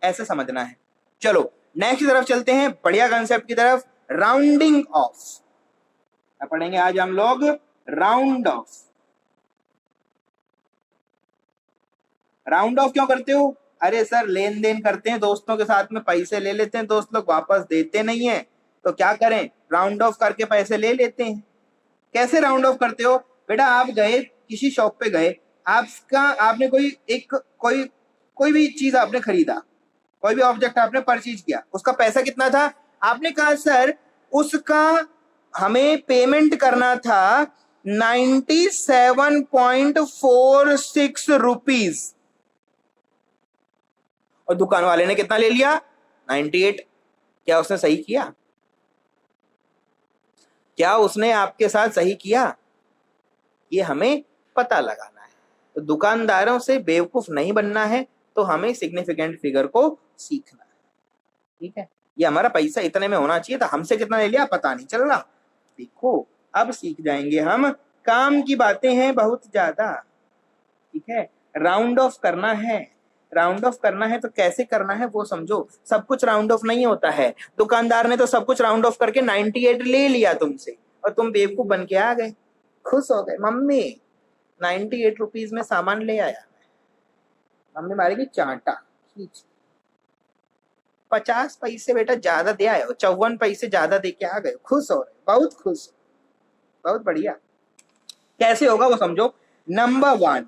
ऐसे समझना है। चलो नेक्स्ट तरफ चलते हैं, बढ़िया कंसेप्ट की तरफ, राउंडिंग ऑफ। क्या पढ़ेंगे आज हम लोग, राउंड ऑफ। राउंड ऑफ क्यों करते हो, अरे सर लेन देन करते हैं दोस्तों के साथ में, पैसे ले लेते हैं, दोस्त लोग वापस देते नहीं है, तो क्या करें, राउंड ऑफ करके पैसे ले लेते हैं। कैसे राउंड ऑफ करते हो, बेटा आप गए किसी शॉप पे गए, आपने कोई भी चीज आपने खरीदा, कोई भी ऑब्जेक्ट आपने परचेज किया, उसका पैसा कितना था, आपने कहा सर उसका हमें पेमेंट करना था 97.46 रुपीज, और दुकान वाले ने कितना ले लिया, 98। क्या उसने सही किया, क्या उसने आपके साथ सही किया, ये हमें पता लगाना है। तो दुकानदारों से बेवकूफ नहीं बनना है, तो हमें सिग्निफिकेंट फिगर को सीखना है, ठीक है। ये हमारा पैसा इतने में होना चाहिए था, हमसे कितना ले लिया पता नहीं चल रहा। देखो अब सीख जाएंगे हम, काम की बातें हैं बहुत ज्यादा, ठीक है। राउंड ऑफ करना है, राउंड ऑफ करना है तो कैसे करना है वो समझो। सब कुछ राउंड ऑफ नहीं होता है। दुकानदार ने तो सब कुछ राउंड ऑफ करके 98 ले लिया तुमसे और तुम बेवकूफ बन के आ गए, खुश हो गए, मम्मी 98 रुपीज में सामान ले आया, मम्मी मारेगी चांटा खींच। 50 पैसे बेटा ज्यादा दे आए हो, 54 पैसे ज्यादा दे के आ गए, खुश हो रहे, बहुत खुश, बहुत बढ़िया। कैसे होगा वो समझो। नंबर 1,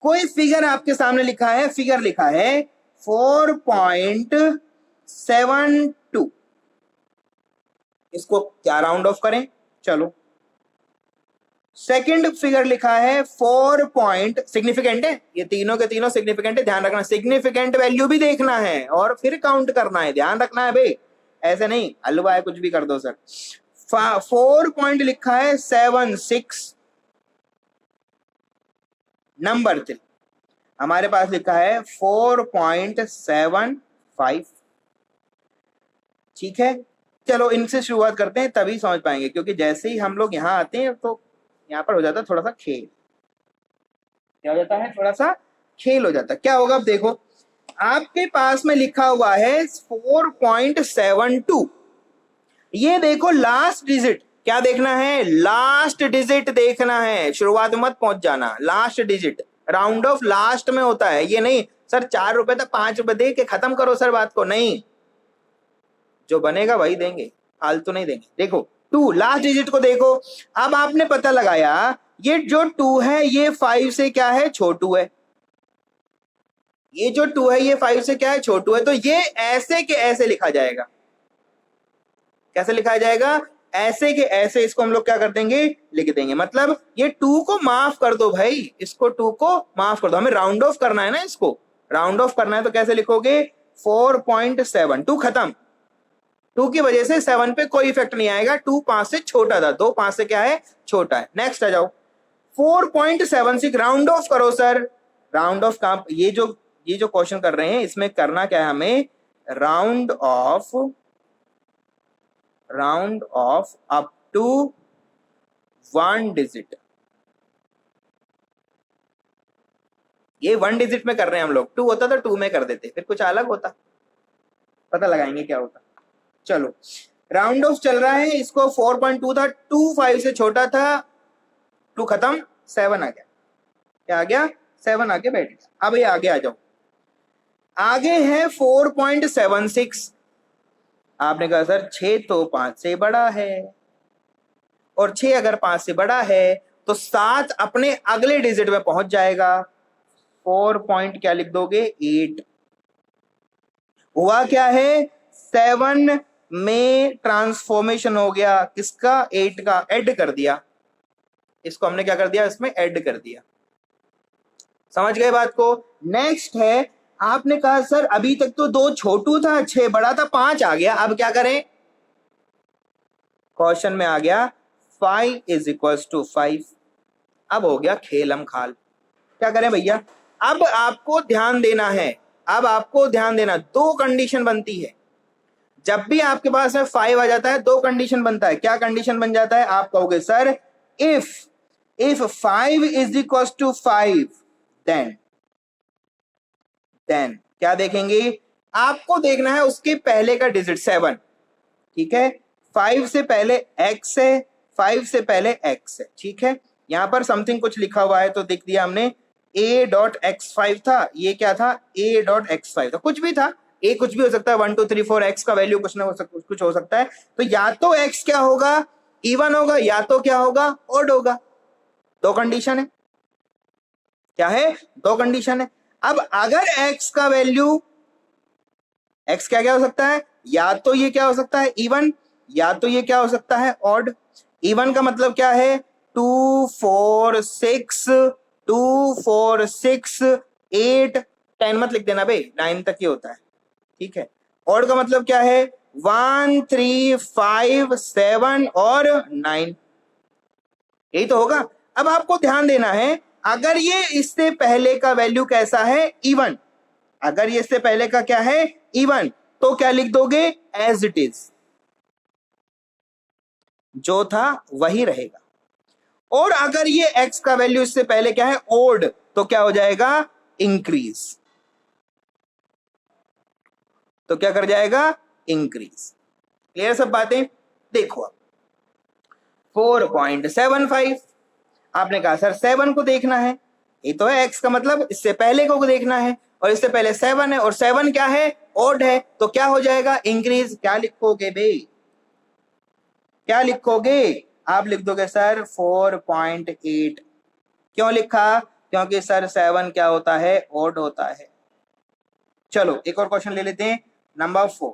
कोई फिगर आपके सामने लिखा है, फिगर लिखा है 4.72, इसको क्या राउंड ऑफ करें, चलो। सेकंड फिगर लिखा है 4 पॉइंट, सिग्निफिकेंट है, ये तीनों के तीनों सिग्निफिकेंट है, ध्यान रखना, सिग्निफिकेंट वैल्यू भी देखना है और फिर काउंट करना है, ध्यान रखना है भाई, ऐसे नहीं हलवा है कुछ भी कर दो सर। 4 पॉइंट लिखा है 76। नंबर 3 हमारे पास लिखा है 4.75, ठीक है। चलो इनसे शुरुआत करते हैं तभी समझ पाएंगे, क्योंकि जैसे ही हम लोग यहाँ आते हैं तो यहाँ पर हो जाता है थोड़ा सा खेल, क्या हो जाता है, थोड़ा सा खेल हो जाता है। क्या होगा अब देखो, आपके पास में लिखा हुआ है 4.72, ये देखो लास्ट डिजिट, क्या देखना है, लास्ट डिजिट देखना है, शुरुआत में मत पहुंच जाना, last digit, round of last में होता है, ये नहीं सर 4 रुपए तक 5 रुपए दे के खत्म करो सर बात को, नहीं, जो बनेगा वही देंगे, फालतू नहीं देंगे। देखो 2 लास्ट डिजिट को देखो, अब आपने पता लगाया ये जो 2 है ये 5 से क्या है, छोटू है, ये जो 2 है ये 5 से क्या है, छोटू है, तो ये ऐसे के ऐसे लिखा जाएगा, कैसे लिखा जाएगा, ऐसे के ऐसे, इसको हम लोग क्या कर देंगे, लिख देंगे, मतलब ये 2 को माफ कर दो भाई, इसको 2 को माफ कर दो, हमें राउंड ऑफ करना है ना, इसको राउंड ऑफ करना है तो कैसे लिखोगे, 4.72 खत्म, 2 की वजह से 7 पे कोई इफेक्ट नहीं आएगा, 2 5 से छोटा था, 2 5 से क्या है, छोटा है। नेक्स्ट आ जाओ, 4.76 राउंड ऑफ करो सर, राउंड ऑफ का ये जो क्वेश्चन कर रहे हैं इसमें करना क्या है हमें, round off up to 1 digit, ये 1 डिजिट में कर रहे हैं हम लोग, 2 होता तो 2 में कर देते, फिर कुछ अलग होता, पता लगाएंगे क्या होता। चलो राउंड ऑफ चल रहा है, इसको 4.2 था, 2 5 से छोटा था, 2 खत्म, 7 आ गया, क्या आ गया, 7 आके बैठ गया। अब ये आगे आ जाओ, आगे है 4.76, आपने कहा सर 6 तो 5 से बड़ा है, और 6 अगर 5 से बड़ा है तो 7 अपने अगले डिजिट में पहुंच जाएगा, 4 पॉइंट क्या लिख दोगे, 8। हुआ क्या है, 7 में ट्रांसफॉर्मेशन हो गया, किसका, 8 का, ऐड कर दिया, इसको हमने क्या कर दिया, इसमें ऐड कर दिया, समझ गए बात को। नेक्स्ट है, आपने कहा सर अभी तक तो 2 छोटू था, 6 बड़ा था, 5 आ गया, अब क्या करें, क्वेश्चन में आ गया 5 = 5, अब हो गया खेलम खाल, क्या करें भैया, अब आपको ध्यान देना है, अब आपको ध्यान देना, 2 कंडीशन बनती है, जब भी आपके पास में 5 आ जाता है 2 कंडीशन बनता है, क्या कंडीशन बन जाता है, आप कहोगे सर इफ 5 = 5 देन क्या देखेंगे, आपको देखना है उसके पहले का डिजिट 7, ठीक है, 5 से पहले x है, 5 से पहले x है, ठीक है, यहां पर समथिंग कुछ लिखा हुआ है तो देख दिया हमने, a.x5 था, ये क्या था, a.x5 था, कुछ भी था, a कुछ भी हो सकता है, 1 2 3 4 x का वैल्यू कुछ ना हो सकता, कुछ हो सकता है, तो या तो x क्या होगा, इवन होगा, या तो क्या होगा, ऑड होगा, 2 कंडीशन है, क्या है, 2 कंडीशन है। अब अगर x का वैल्यू, x क्या क्या हो सकता है, या तो ये क्या हो सकता है, इवन, या तो ये क्या हो सकता है, ऑड। इवन का मतलब क्या है, 2 4 6 2 4 6 8 10 मत लिख देना भाई, 9 तक ही होता है, ठीक है। ऑड का मतलब क्या है, 1 3 5 7 और 9, यही तो होगा। अब आपको ध्यान देना है, अगर ये इससे पहले का वैल्यू कैसा है, इवन, अगर ये इससे पहले का क्या है, इवन, तो क्या लिख दोगे, एज इट इज, जो था वही रहेगा। और अगर ये x का वैल्यू इससे पहले क्या है, ओड, तो क्या हो जाएगा, इंक्रीज। तो क्या कर जाएगा, इंक्रीज। क्लियर सब बातें। देखो अब 4.75, आपने कहा सर 7 को देखना है, ये तो है x का मतलब इससे पहले को देखना है, और इससे पहले 7 है, और 7 क्या है, ओड है, तो क्या हो जाएगा, इंक्रीज। क्या लिखोगे भाई, क्या लिखोगे, आप लिख दोगे सर 4.8। क्यों लिखा, क्योंकि सर 7 क्या होता है, ओड होता है। चलो एक और क्वेश्चन ले लेते हैं, नंबर 4।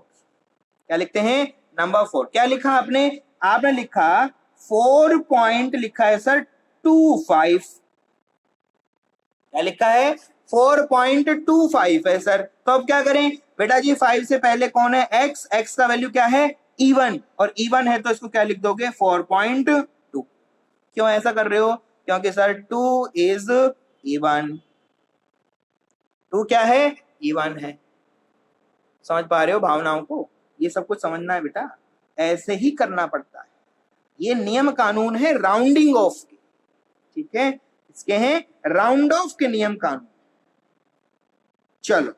क्या लिखते हैं, नंबर 4। क्या लिखा आपने, आपने लिखा 4 पॉइंट लिखा है सर 25। क्या लिखा है, 4.25 है सर। तो अब क्या करें बेटा जी, 5 से पहले कौन है, x, x का वैल्यू क्या है, इवन, और इवन है तो इसको क्या लिख दोगे, 4.2। क्यों ऐसा कर रहे हो, क्योंकि सर 2 इज इवन, 2 क्या है, इवन है। समझ पा रहे हो भावनाओं को, ये सब कुछ समझना है बेटा, ऐसे ही करना पड़ता है। ये नियम कानून है राउंडिंग ऑफ के, ठीक है, इसके हैं राउंड ऑफ के नियम कानून। चलो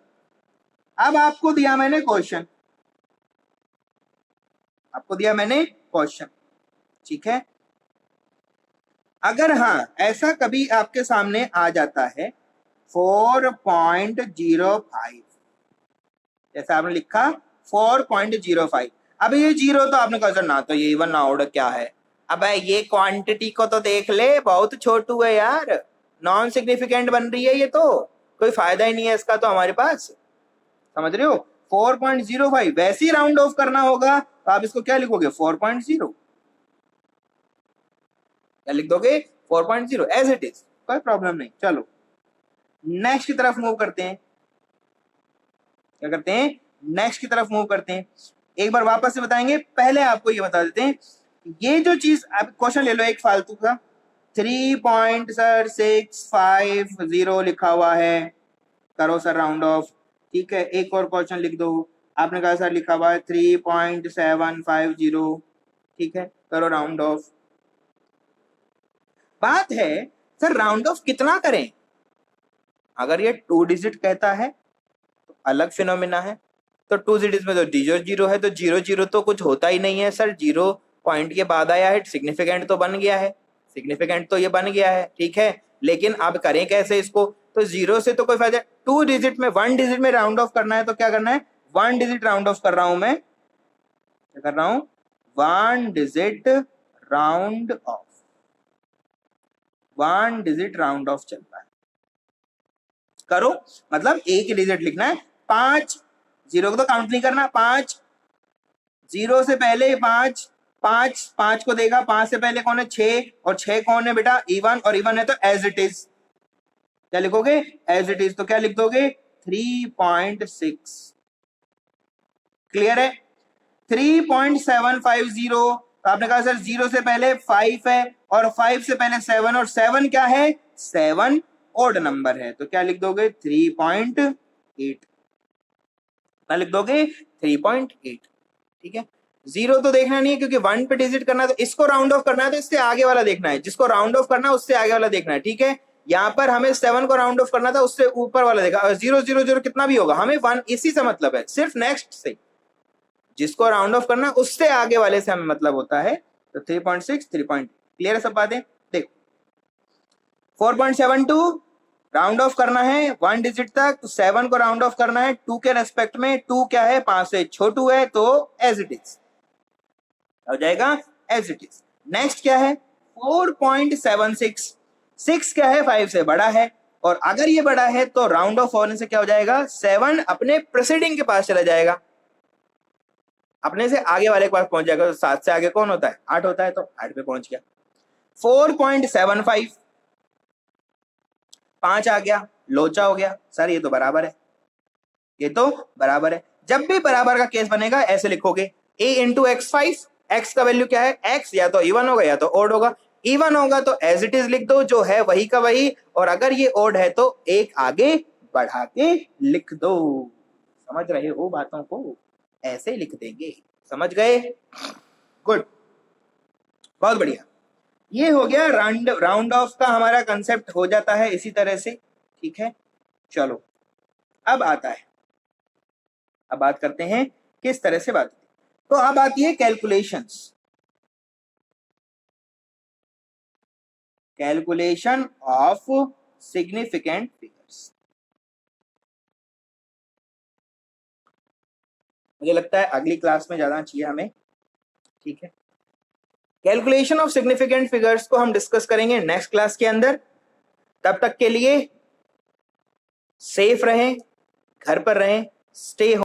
अब आपको दिया मैंने क्वेश्चन, आपको दिया मैंने क्वेश्चन, ठीक है। अगर हाँ ऐसा कभी आपके सामने आ जाता है 4.05, जैसा आपने लिखा 4.05, अब ये जीरो तो आपने कहा सर ना तो ये इवन ना ऑर्डर क्या है, अब ये क्वांटिटी को तो देख ले, बहुत छोटू है यार, नॉन सिग्निफिकेंट बन रही है ये, तो कोई फायदा ही नहीं है इसका तो हमारे पास, समझ रहे हो। 4.05 वैसे ही राउंड ऑफ करना होगा तो आप इसको क्या लिखोगे, 4.0। क्या लिख दोगे, 4.0 एज इट इज, कोई प्रॉब्लम नहीं। चलो नेक्स्ट की तरफ मूव करते हैं, क्या करते हैं, नेक्स्ट की तरफ मूव करते हैं। एक बार वापस से बताएंगे, पहले आपको ये बता देते हैं, ये जो चीज आप क्वेश्चन ले लो एक फालतू का, 3.650 लिखा हुआ है, करो सर राउंड ऑफ, ठीक है। एक और क्वेश्चन लिख दो, आपने कहा सर लिखा हुआ है 3.750, ठीक है, करो राउंड ऑफ। बात है सर राउंड ऑफ कितना करें, अगर ये 2 डिजिट कहता है तो अलग फिनोमिना है, तो 2 डिजिट में तो जीरो जीरो है, तो जीरो जीरो तो कुछ होता ही नहीं है सर, जीरो पॉइंट के बाद आया है, सिग्निफिकेंट तो बन गया है, सिग्निफिकेंट तो ये बन गया है, ठीक है। लेकिन अब करें कैसे इसको, तो जीरो से तो कोई फायदा, 2 डिजिट में 1 डिजिट में राउंड ऑफ करना है, तो क्या करना है, 1 डिजिट राउंड ऑफ कर रहा हूं मैं, क्या कर रहा हूं, 1 digit round of, 1 digit round of चल रहा है, करो, मतलब एक ही डिजिट लिखना है, 5, जीरो को तो काउंट नहीं करना, 5, जीरो से पहले 5, 5 को देगा, 5 से पहले कौन है, 6, और 6 कौन है बेटा, इवन, और इवन है तो एज इट इज, क्या लिखोगे, एज इट इज, तो क्या लिख दोगे, 3.6। क्लियर है, 3.750, तो आपने कहा सर जीरो से पहले 5 है, और 5 से पहले 7, और 7 क्या है, 7 ओड नंबर है, तो क्या लिख दोगे, 3.8, क्या लिख दोगे, 3.8, ठीक है। जीरो तो देखना नहीं है क्योंकि 1 पे डिजिट करना है, तो इसको राउंड ऑफ करना है तो इससे आगे वाला देखना है, जिसको राउंड ऑफ करना है उससे आगे वाला देखना है, ठीक है। यहाँ पर हमें 7 को राउंड ऑफ करना था, उससे ऊपर वाला देखा, 000 कितना भी होगा हमें 1 इसी से मतलब है, सिर्फ नेक्स्ट से, जिसको राउंड ऑफ करना उससे आगे वाले से हमें मतलब होता है, तो 3.6, 3. क्लियर है सब बातें। देखो 4.72 राउंड ऑफ करना है 1 डिजिट तक, तो 7 को राउंड ऑफ करना है 2 के रेस्पेक्ट में, 2 क्या है, 5 से छोटू है, तो एज इट इज हो जाएगा, एज इट इज। नेक्स्ट क्या है, 4.76, 6 क्या है, 5 से बड़ा है, और अगर ये बड़ा है तो राउंड ऑफ होने से क्या हो जाएगा, 7 अपने प्रेसिडिंग के पास चला जाएगा, अपने से आगे वाले के पास पहुंच जाएगा, तो 7 से आगे कौन होता है, 8 होता है, तो 8 पे पहुंच गया। 4.75, 5 आ गया, लोचा हो गया, सर ये तो बराबर है, ये तो बराबर है। जब भी बराबर का केस बनेगा ऐसे लिखोगे, a इंटू x5, x का वैल्यू क्या है, x या तो इवन होगा या तो ओड होगा, इवन होगा तो एज इट इज लिख दो, जो है वही का वही, और अगर ये ओड है तो एक आगे बढ़ा के लिख दो। समझ रहे हो बातों को, ऐसे लिख देंगे, समझ गए, गुड। बहुत बढ़िया, ये हो गया राउंड ऑफ का हमारा कंसेप्ट हो जाता है इसी तरह से, ठीक है। चलो अब आता है, अब बात करते हैं किस तरह से बात, तो अब आती है calculations, calculation of significant figures. मुझे लगता है अगली क्लास में जाना चाहिए हमें, ठीक है। कैलकुलेशन ऑफ सिग्निफिकेंट फिगर्स को हम डिस्कस करेंगे नेक्स्ट क्लास के अंदर। तब तक के लिए सेफ रहें, घर पर रहें, स्टे